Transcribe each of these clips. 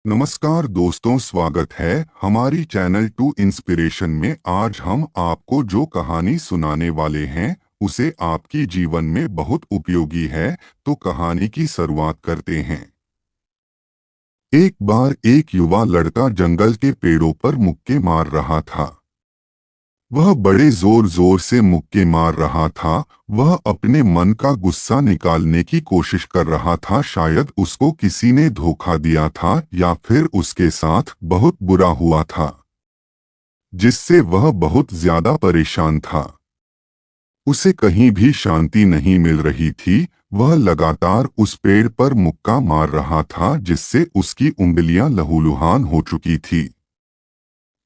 नमस्कार दोस्तों, स्वागत है हमारी चैनल टू इंस्पिरेशन में। आज हम आपको जो कहानी सुनाने वाले हैं उसे आपकी जीवन में बहुत उपयोगी है। तो कहानी की शुरुआत करते हैं। एक बार एक युवा लड़का जंगल के पेड़ों पर मुक्के मार रहा था। वह बड़े जोर जोर से मुक्के मार रहा था। वह अपने मन का गुस्सा निकालने की कोशिश कर रहा था। शायद उसको किसी ने धोखा दिया था या फिर उसके साथ बहुत बुरा हुआ था, जिससे वह बहुत ज्यादा परेशान था। उसे कहीं भी शांति नहीं मिल रही थी। वह लगातार उस पेड़ पर मुक्का मार रहा था, जिससे उसकी उंगलियां लहूलुहान हो चुकी थी।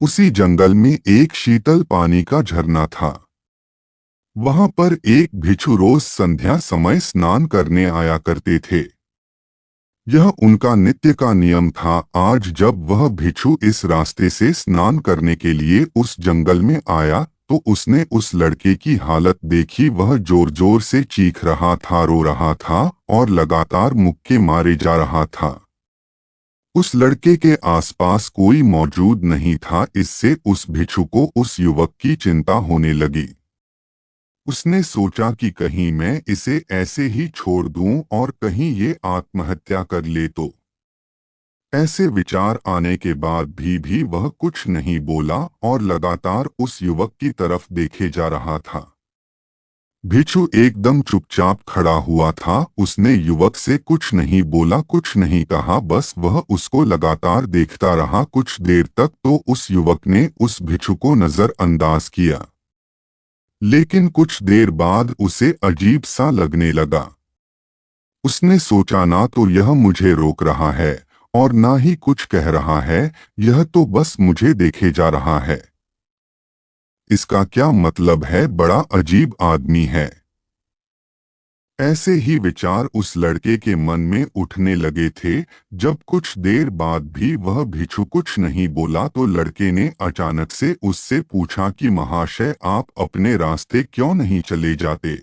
उसी जंगल में एक शीतल पानी का झरना था। वहां पर एक भिक्षु रोज संध्या समय स्नान करने आया करते थे। यह उनका नित्य का नियम था। आज जब वह भिक्षु इस रास्ते से स्नान करने के लिए उस जंगल में आया तो उसने उस लड़के की हालत देखी। वह जोर जोर से चीख रहा था, रो रहा था और लगातार मुक्के मारे जा रहा था। उस लड़के के आसपास कोई मौजूद नहीं था। इससे उस भिक्षु को उस युवक की चिंता होने लगी। उसने सोचा कि कहीं मैं इसे ऐसे ही छोड़ दूं और कहीं ये आत्महत्या कर ले तो। ऐसे विचार आने के बाद भी वह कुछ नहीं बोला और लगातार उस युवक की तरफ देखे जा रहा था। भिक्षु एकदम चुपचाप खड़ा हुआ था। उसने युवक से कुछ नहीं बोला, कुछ नहीं कहा, बस वह उसको लगातार देखता रहा। कुछ देर तक तो उस युवक ने उस भिक्षु को नजरअंदाज किया, लेकिन कुछ देर बाद उसे अजीब सा लगने लगा। उसने सोचा, ना तो यह मुझे रोक रहा है और ना ही कुछ कह रहा है। यह तो बस मुझे देखे जा रहा है। इसका क्या मतलब है? बड़ा अजीब आदमी है। ऐसे ही विचार उस लड़के के मन में उठने लगे थे। जब कुछ देर बाद भी वह भिक्षु कुछ नहीं बोला तो लड़के ने अचानक से उससे पूछा कि महाशय, आप अपने रास्ते क्यों नहीं चले जाते?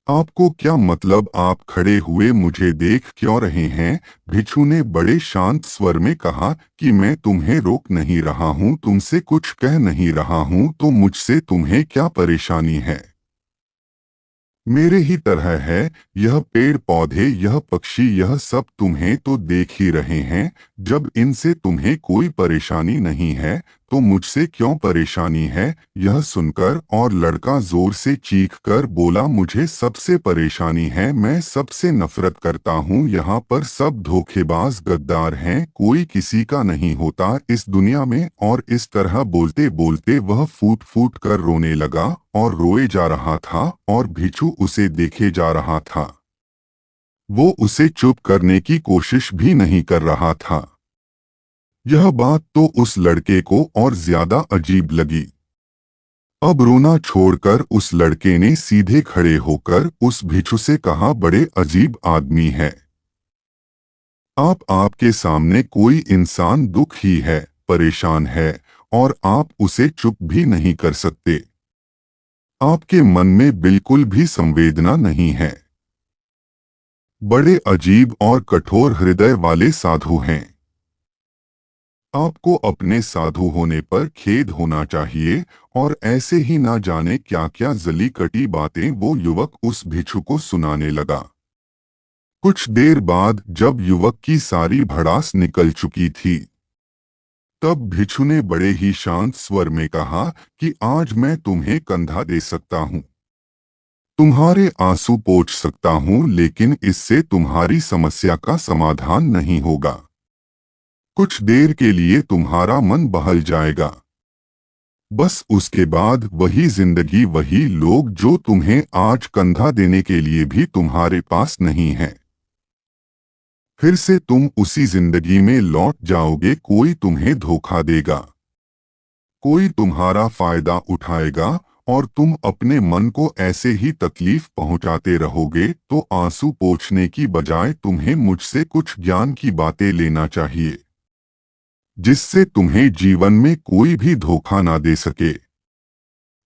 आपको क्या मतलब, आप खड़े हुए मुझे देख क्यों रहे हैं? भिक्षु ने बड़े शांत स्वर में कहा कि मैं तुम्हें रोक नहीं रहा हूँ, तुमसे कुछ कह नहीं रहा हूँ, तो मुझसे तुम्हें क्या परेशानी है? मेरे ही तरह है। यह पेड़ पौधे, यह पक्षी, यह सब तुम्हें तो देख ही रहे हैं। जब इनसे तुम्हें कोई परेशानी नहीं है तो मुझसे क्यों परेशानी है? यह सुनकर और लड़का जोर से चीख कर बोला, मुझे सबसे परेशानी है, मैं सबसे नफरत करता हूँ। यहाँ पर सब धोखेबाज गद्दार हैं, कोई किसी का नहीं होता इस दुनिया में। और इस तरह बोलते बोलते वह फूट फूट कर रोने लगा और रोए जा रहा था और भिक्षु उसे देखे जा रहा था। वो उसे चुप करने की कोशिश भी नहीं कर रहा था। यह बात तो उस लड़के को और ज्यादा अजीब लगी। अब रोना छोड़कर उस लड़के ने सीधे खड़े होकर उस भिक्षु से कहा, बड़े अजीब आदमी है आप। आपके सामने कोई इंसान दुख ही है, परेशान है और आप उसे चुप भी नहीं कर सकते। आपके मन में बिल्कुल भी संवेदना नहीं है। बड़े अजीब और कठोर हृदय वाले साधु हैं। आपको अपने साधु होने पर खेद होना चाहिए। और ऐसे ही ना जाने क्या क्या जली कटी बातें वो युवक उस भिक्षु को सुनाने लगा। कुछ देर बाद जब युवक की सारी भड़ास निकल चुकी थी, तब भिक्षु ने बड़े ही शांत स्वर में कहा कि आज मैं तुम्हें कंधा दे सकता हूँ, तुम्हारे आंसू पोंछ सकता हूँ, लेकिन इससे तुम्हारी समस्या का समाधान नहीं होगा। कुछ देर के लिए तुम्हारा मन बहल जाएगा, बस उसके बाद वही जिंदगी, वही लोग जो तुम्हें आज कंधा देने के लिए भी तुम्हारे पास नहीं है। फिर से तुम उसी जिंदगी में लौट जाओगे। कोई तुम्हें धोखा देगा, कोई तुम्हारा फायदा उठाएगा और तुम अपने मन को ऐसे ही तकलीफ पहुंचाते रहोगे। तो आंसू पोंछने की बजाय तुम्हें मुझसे कुछ ज्ञान की बातें लेना चाहिए, जिससे तुम्हें जीवन में कोई भी धोखा ना दे सके,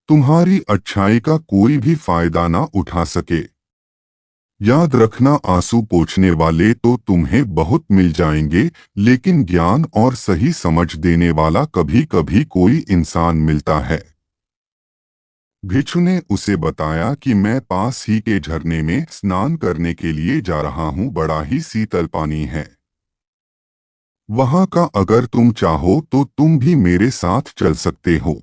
तुम्हारी अच्छाई का कोई भी फायदा ना उठा सके। याद रखना, आंसू पोंछने वाले तो तुम्हें बहुत मिल जाएंगे, लेकिन ज्ञान और सही समझ देने वाला कभी कभी कोई इंसान मिलता है। भिक्षु ने उसे बताया कि मैं पास ही के झरने में स्नान करने के लिए जा रहा हूँ, बड़ा ही शीतल पानी है वहां का, अगर तुम चाहो तो तुम भी मेरे साथ चल सकते हो।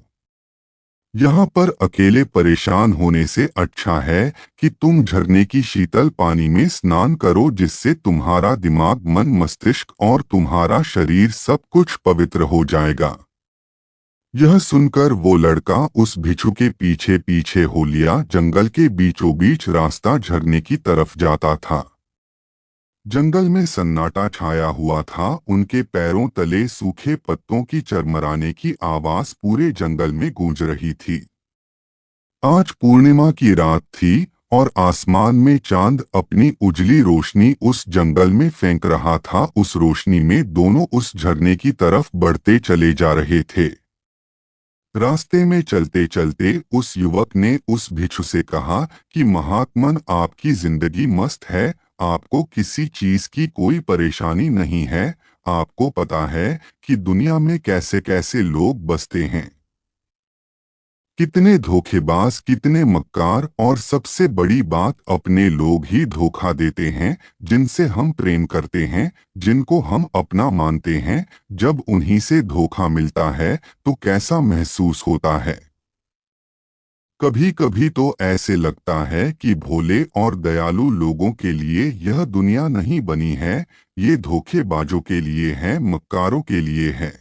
यहाँ पर अकेले परेशान होने से अच्छा है कि तुम झरने की शीतल पानी में स्नान करो, जिससे तुम्हारा दिमाग, मन, मस्तिष्क और तुम्हारा शरीर सब कुछ पवित्र हो जाएगा। यह सुनकर वो लड़का उस भिक्षु के पीछे पीछे हो लिया। जंगल के बीचों बीच रास्ता झरने की तरफ जाता था। जंगल में सन्नाटा छाया हुआ था। उनके पैरों तले सूखे पत्तों की चरमराने की आवाज पूरे जंगल में गूंज रही थी। आज पूर्णिमा की रात थी और आसमान में चांद अपनी उजली रोशनी उस जंगल में फेंक रहा था। उस रोशनी में दोनों उस झरने की तरफ बढ़ते चले जा रहे थे। रास्ते में चलते चलते उस युवक ने उस भिक्षु से कहा कि महात्मन, आपकी जिंदगी मस्त है, आपको किसी चीज की कोई परेशानी नहीं है। आपको पता है कि दुनिया में कैसे कैसे लोग बसते हैं, कितने धोखेबाज, कितने मक्कार, और सबसे बड़ी बात, अपने लोग ही धोखा देते हैं जिनसे हम प्रेम करते हैं, जिनको हम अपना मानते हैं। जब उन्हीं से धोखा मिलता है तो कैसा महसूस होता है। कभी कभी तो ऐसे लगता है कि भोले और दयालु लोगों के लिए यह दुनिया नहीं बनी है, ये धोखेबाजों के लिए है, मक्कारों के लिए है।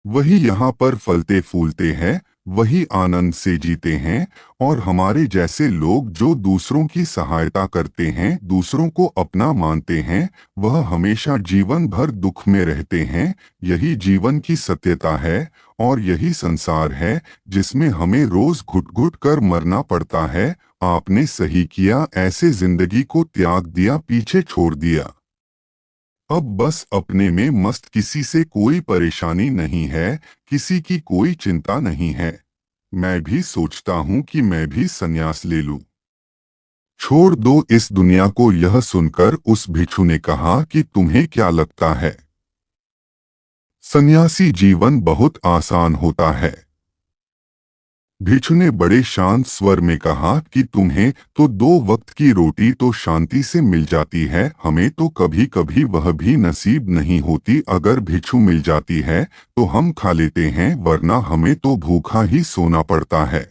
वही यहाँ पर फलते फूलते हैं, वही आनंद से जीते हैं, और हमारे जैसे लोग जो दूसरों की सहायता करते हैं, दूसरों को अपना मानते हैं, वह हमेशा जीवन भर दुख में रहते हैं। यही जीवन की सत्यता है और यही संसार है जिसमें हमें रोज घुट घुट कर मरना पड़ता है। आपने सही किया, ऐसे जिंदगी को त्याग दिया, पीछे छोड़ दिया। अब बस अपने में मस्त, किसी से कोई परेशानी नहीं है, किसी की कोई चिंता नहीं है। मैं भी सोचता हूँ कि मैं भी संन्यास ले लूं, छोड़ दो इस दुनिया को। यह सुनकर उस भिक्षु ने कहा कि तुम्हें क्या लगता है, सन्यासी जीवन बहुत आसान होता है। भिक्षु ने बड़े शांत स्वर में कहा कि तुम्हें तो 2 वक्त की रोटी तो शांति से मिल जाती है, हमें तो कभी कभी वह भी नसीब नहीं होती। अगर भिक्षु मिल जाती है तो हम खा लेते हैं, वरना हमें तो भूखा ही सोना पड़ता है।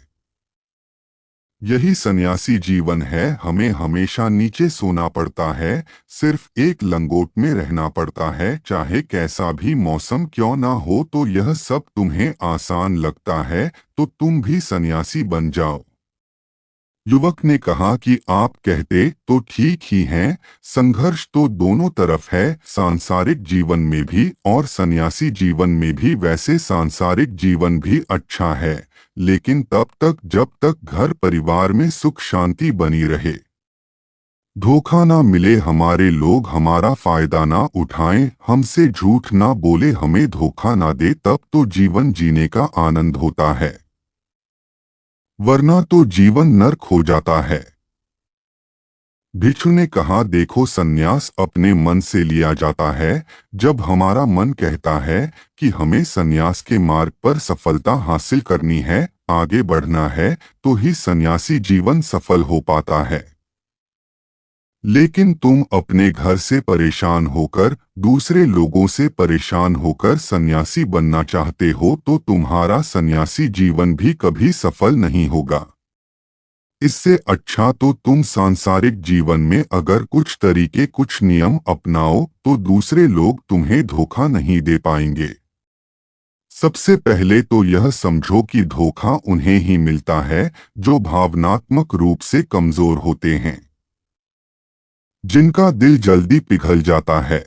यही सन्यासी जीवन है, हमें हमेशा नीचे सोना पड़ता है, सिर्फ एक लंगोट में रहना पड़ता है, चाहे कैसा भी मौसम क्यों ना हो। तो यह सब तुम्हें आसान लगता है तो तुम भी सन्यासी बन जाओ। युवक ने कहा कि आप कहते तो ठीक ही हैं, संघर्ष तो दोनों तरफ है, सांसारिक जीवन में भी और सन्यासी जीवन में भी। वैसे सांसारिक जीवन भी अच्छा है, लेकिन तब तक जब तक घर परिवार में सुख शांति बनी रहे, धोखा ना मिले, हमारे लोग हमारा फायदा ना उठाएं, हमसे झूठ ना बोले, हमें धोखा ना दे, तब तो जीवन जीने का आनंद होता है, वरना तो जीवन नर्क हो जाता है। भिक्षु ने कहा, देखो, सन्यास अपने मन से लिया जाता है। जब हमारा मन कहता है कि हमें सन्यास के मार्ग पर सफलता हासिल करनी है, आगे बढ़ना है, तो ही सन्यासी जीवन सफल हो पाता है। लेकिन तुम अपने घर से परेशान होकर, दूसरे लोगों से परेशान होकर सन्यासी बनना चाहते हो तो तुम्हारा सन्यासी जीवन भी कभी सफल नहीं होगा। इससे अच्छा तो तुम सांसारिक जीवन में अगर कुछ तरीके, कुछ नियम अपनाओ तो दूसरे लोग तुम्हें धोखा नहीं दे पाएंगे। सबसे पहले तो यह समझो कि धोखा उन्हें ही मिलता है जो भावनात्मक रूप से कमजोर होते हैं, जिनका दिल जल्दी पिघल जाता है,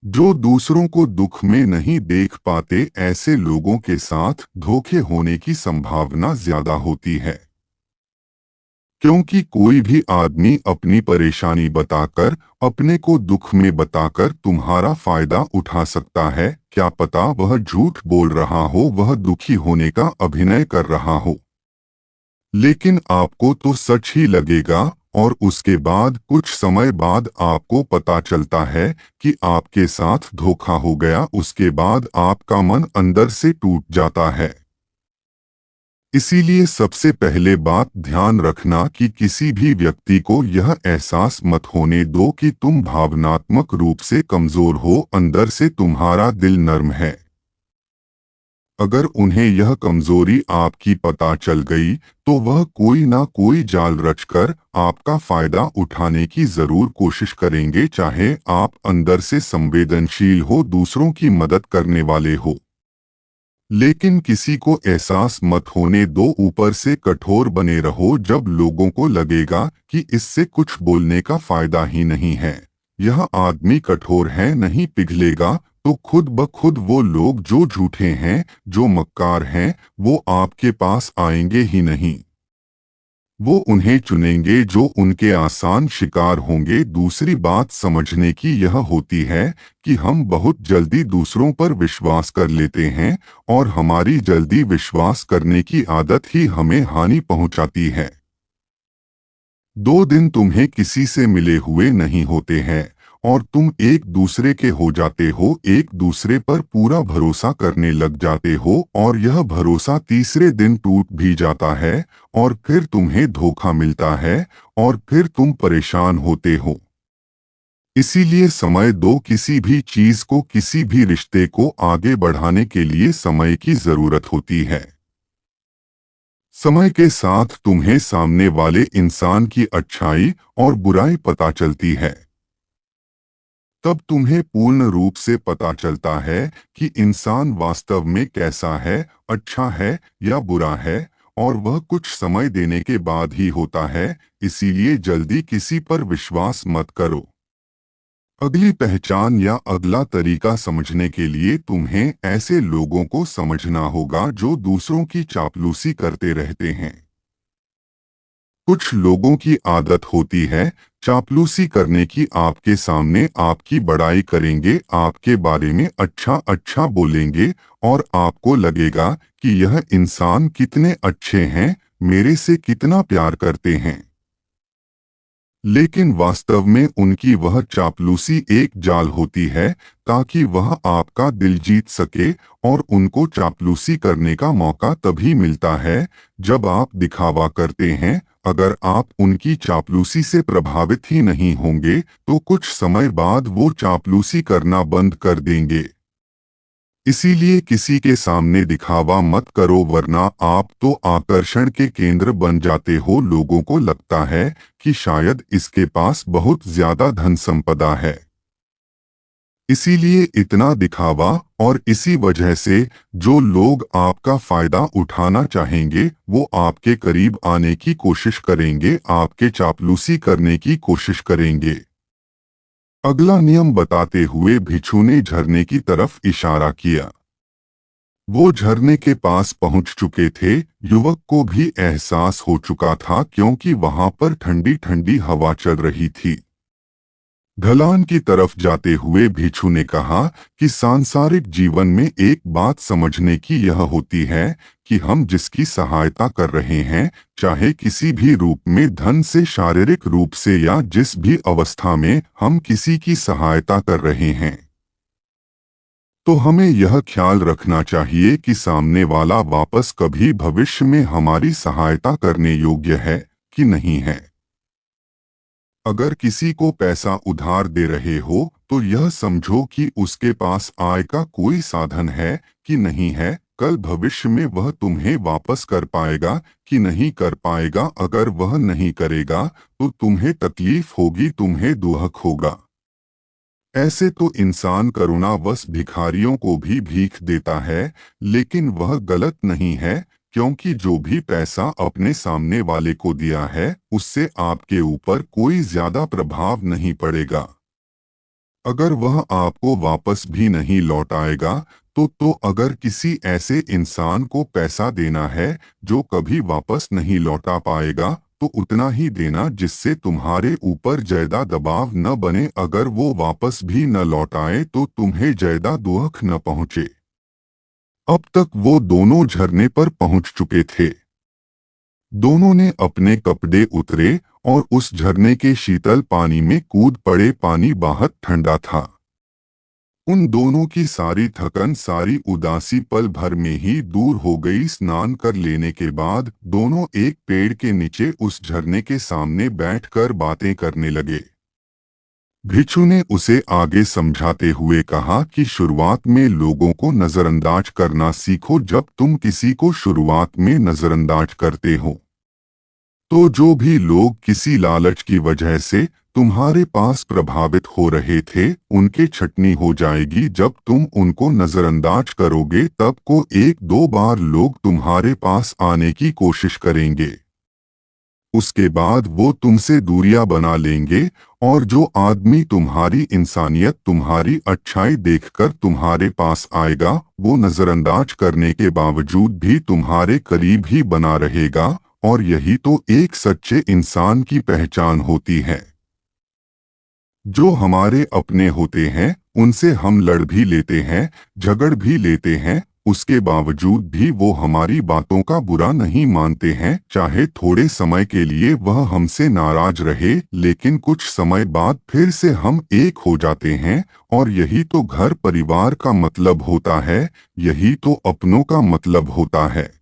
जो दूसरों को दुख में नहीं देख पाते। ऐसे लोगों के साथ धोखे होने की संभावना ज्यादा होती है, क्योंकि कोई भी आदमी अपनी परेशानी बताकर, अपने को दुख में बताकर तुम्हारा फायदा उठा सकता है। क्या पता वह झूठ बोल रहा हो, वह दुखी होने का अभिनय कर रहा हो। लेकिन आपको तो सच ही लगेगा, और उसके बाद कुछ समय बाद आपको पता चलता है कि आपके साथ धोखा हो गया। उसके बाद आपका मन अंदर से टूट जाता है। इसीलिए सबसे पहले बात ध्यान रखना कि किसी भी व्यक्ति को यह एहसास मत होने दो कि तुम भावनात्मक रूप से कमजोर हो, अंदर से तुम्हारा दिल नर्म है। अगर उन्हें यह कमजोरी आपकी पता चल गई, तो वह कोई ना कोई जाल रचकर आपका फायदा उठाने की जरूर कोशिश करेंगे, चाहे आप अंदर से संवेदनशील हो, दूसरों की मदद करने वाले हो। लेकिन किसी को एहसास मत होने दो, ऊपर से कठोर बने रहो जब लोगों को लगेगा कि इससे कुछ बोलने का फायदा ही नहीं है। यह आदमी कठोर है, नहीं पिघलेगा, तो खुद ब खुद वो लोग जो झूठे हैं, जो मक्कार हैं, वो आपके पास आएंगे ही नहीं। वो उन्हें चुनेंगे जो उनके आसान शिकार होंगे। दूसरी बात समझने की यह होती है कि हम बहुत जल्दी दूसरों पर विश्वास कर लेते हैं, और हमारी जल्दी विश्वास करने की आदत ही हमें हानि पहुंचाती है। 2 दिन तुम्हें किसी से मिले हुए नहीं होते हैं, और तुम एक दूसरे के हो जाते हो, एक दूसरे पर पूरा भरोसा करने लग जाते हो, और यह भरोसा तीसरे दिन टूट भी जाता है, और फिर तुम्हें धोखा मिलता है, और फिर तुम परेशान होते हो। इसीलिए समय दो, किसी भी चीज को, किसी भी रिश्ते को आगे बढ़ाने के लिए समय की जरूरत होती है। समय के साथ तुम्हें सामने वाले इंसान की अच्छाई और बुराई पता चलती है। तब तुम्हें पूर्ण रूप से पता चलता है कि इंसान वास्तव में कैसा है, अच्छा है या बुरा है, और वह कुछ समय देने के बाद ही होता है। इसीलिए जल्दी किसी पर विश्वास मत करो। अगली पहचान या अगला तरीका समझने के लिए तुम्हें ऐसे लोगों को समझना होगा जो दूसरों की चापलूसी करते रहते हैं। कुछ लोगों की आदत होती है चापलूसी करने की, आपके सामने आपकी बड़ाई करेंगे, आपके बारे में अच्छा अच्छा बोलेंगे, और आपको लगेगा कि यह इंसान कितने अच्छे हैं, मेरे से कितना प्यार करते हैं। लेकिन वास्तव में उनकी वह चापलूसी एक जाल होती है, ताकि वह आपका दिल जीत सके, और उनको चापलूसी करने का मौका तभी मिलता है जब आप दिखावा करते हैं। अगर आप उनकी चापलूसी से प्रभावित ही नहीं होंगे, तो कुछ समय बाद वो चापलूसी करना बंद कर देंगे। इसीलिए किसी के सामने दिखावा मत करो, वरना आप तो आकर्षण के केंद्र बन जाते हो। लोगों को लगता है कि शायद इसके पास बहुत ज्यादा धन संपदा है, इसीलिए इतना दिखावा, और इसी वजह से जो लोग आपका फायदा उठाना चाहेंगे वो आपके करीब आने की कोशिश करेंगे, आपके चापलूसी करने की कोशिश करेंगे। अगला नियम बताते हुए भिक्षु ने झरने की तरफ इशारा किया। वो झरने के पास पहुंच चुके थे। युवक को भी एहसास हो चुका था, क्योंकि वहां पर ठंडी ठंडी हवा चल रही थी। ढलान की तरफ जाते हुए भिक्षु ने कहा कि सांसारिक जीवन में एक बात समझने की यह होती है कि हम जिसकी सहायता कर रहे हैं, चाहे किसी भी रूप में, धन से, शारीरिक रूप से, या जिस भी अवस्था में हम किसी की सहायता कर रहे हैं, तो हमें यह ख्याल रखना चाहिए कि सामने वाला वापस कभी भविष्य में हमारी सहायता करने योग्य है कि नहीं है। अगर किसी को पैसा उधार दे रहे हो, तो यह समझो कि उसके पास आय का कोई साधन है कि नहीं है। कल भविष्य में वह तुम्हें वापस कर पाएगा कि नहीं कर पाएगा। अगर वह नहीं करेगा, तो तुम्हें तकलीफ होगी, तुम्हें दुख होगा। ऐसे तो इंसान करुणावश भिखारियों को भी भीख देता है, लेकिन वह गलत नहीं है, क्योंकि जो भी पैसा अपने सामने वाले को दिया है, उससे आपके ऊपर कोई ज्यादा प्रभाव नहीं पड़ेगा। अगर वह आपको वापस भी नहीं लौटाएगा, तो अगर किसी ऐसे इंसान को पैसा देना है जो कभी वापस नहीं लौटा पाएगा, तो उतना ही देना जिससे तुम्हारे ऊपर ज्यादा दबाव न बने। अगर वो वापस भी न लौटाए, तो तुम्हें ज्यादा दुख न पहुंचे। अब तक वो दोनों झरने पर पहुंच चुके थे। दोनों ने अपने कपड़े उतरे और उस झरने के शीतल पानी में कूद पड़े। पानी बहुत ठंडा था। उन दोनों की सारी थकन, सारी उदासी पल भर में ही दूर हो गई। स्नान कर लेने के बाद दोनों एक पेड़ के नीचे उस झरने के सामने बैठकर बातें करने लगे। भिक्षु ने उसे आगे समझाते हुए कहा कि शुरुआत में लोगों को नजरअंदाज करना सीखो। जब तुम किसी को शुरुआत में नजरअंदाज करते हो तो जो भी लोग किसी लालच की वजह से तुम्हारे पास प्रभावित हो रहे थे, उनके छटनी हो जाएगी। जब तुम उनको नजरअंदाज करोगे तब को एक दो बार लोग तुम्हारे पास आने की कोशिश करेंगे। उसके बाद वो तुमसे दूरियां बना लेंगे और जो आदमी तुम्हारी इंसानियत, तुम्हारी अच्छाई देखकर तुम्हारे पास आएगा, वो नजरअंदाज करने के बावजूद भी तुम्हारे करीब ही बना रहेगा। और यही तो एक सच्चे इंसान की पहचान होती है। जो हमारे अपने होते हैं उनसे हम लड़ भी लेते हैं, झगड़ भी लेते हैं, उसके बावजूद भी वो हमारी बातों का बुरा नहीं मानते हैं। चाहे थोड़े समय के लिए वह हमसे नाराज रहे, लेकिन कुछ समय बाद फिर से हम एक हो जाते हैं। और यही तो घर परिवार का मतलब होता है, यही तो अपनों का मतलब होता है।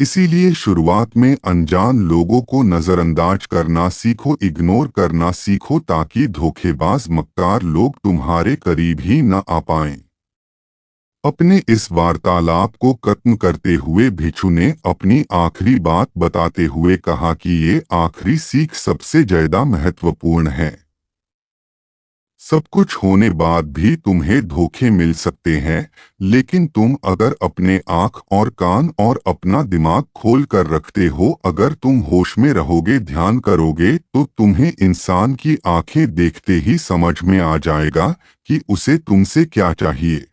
इसीलिए शुरुआत में अनजान लोगों को नजरअंदाज करना सीखो, इग्नोर करना सीखो, ताकि धोखेबाज मक्कार लोग तुम्हारे करीब ही न आ पाएं। अपने इस वार्तालाप को खत्म करते हुए भिक्षु ने अपनी आखिरी बात बताते हुए कहा कि ये आखिरी सीख सबसे ज्यादा महत्वपूर्ण है। सब कुछ होने बाद भी तुम्हें धोखे मिल सकते हैं, लेकिन तुम अगर अपने आँख और कान और अपना दिमाग खोल कर रखते हो, अगर तुम होश में रहोगे, ध्यान करोगे, तो तुम्हें इंसान की आंखें देखते ही समझ में आ जाएगा कि उसे तुमसे क्या चाहिए।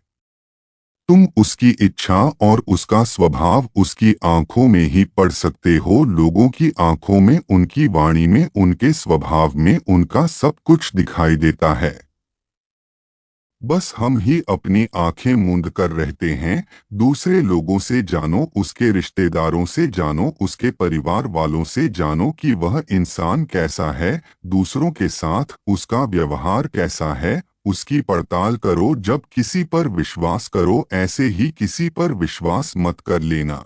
तुम उसकी इच्छा और उसका स्वभाव उसकी आंखों में ही पढ़ सकते हो। लोगों की आंखों में, उनकी वाणी में, उनके स्वभाव में उनका सब कुछ दिखाई देता है। बस हम ही अपनी आंखें मूंद कर रहते हैं। दूसरे लोगों से जानो, उसके रिश्तेदारों से जानो, उसके परिवार वालों से जानो कि वह इंसान कैसा है, दूसरों के साथ उसका व्यवहार कैसा है, उसकी पड़ताल करो। जब किसी पर विश्वास करो, ऐसे ही किसी पर विश्वास मत कर लेना।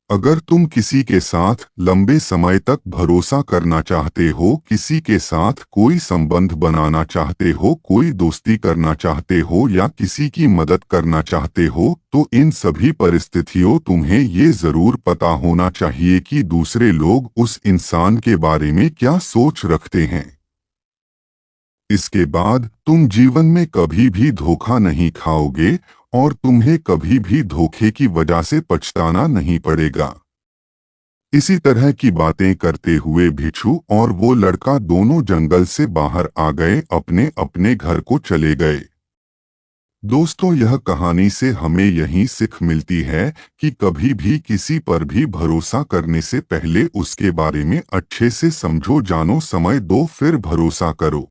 अगर तुम किसी के साथ लंबे समय तक भरोसा करना चाहते हो, किसी के साथ कोई संबंध बनाना चाहते हो, कोई दोस्ती करना चाहते हो या किसी की मदद करना चाहते हो, तो इन सभी परिस्थितियों तुम्हें ये जरूर पता होना चाहिए कि दूसरे लोग उस इंसान के बारे में क्या सोच रखते हैं। इसके बाद तुम जीवन में कभी भी धोखा नहीं खाओगे और तुम्हें कभी भी धोखे की वजह से पछताना नहीं पड़ेगा। इसी तरह की बातें करते हुए भिक्षु और वो लड़का दोनों जंगल से बाहर आ गए, अपने अपने घर को चले गए। दोस्तों, यह कहानी से हमें यही सीख मिलती है कि कभी भी किसी पर भी भरोसा करने से पहले उसके बारे में अच्छे से समझो, जानो, समय दो, फिर भरोसा करो।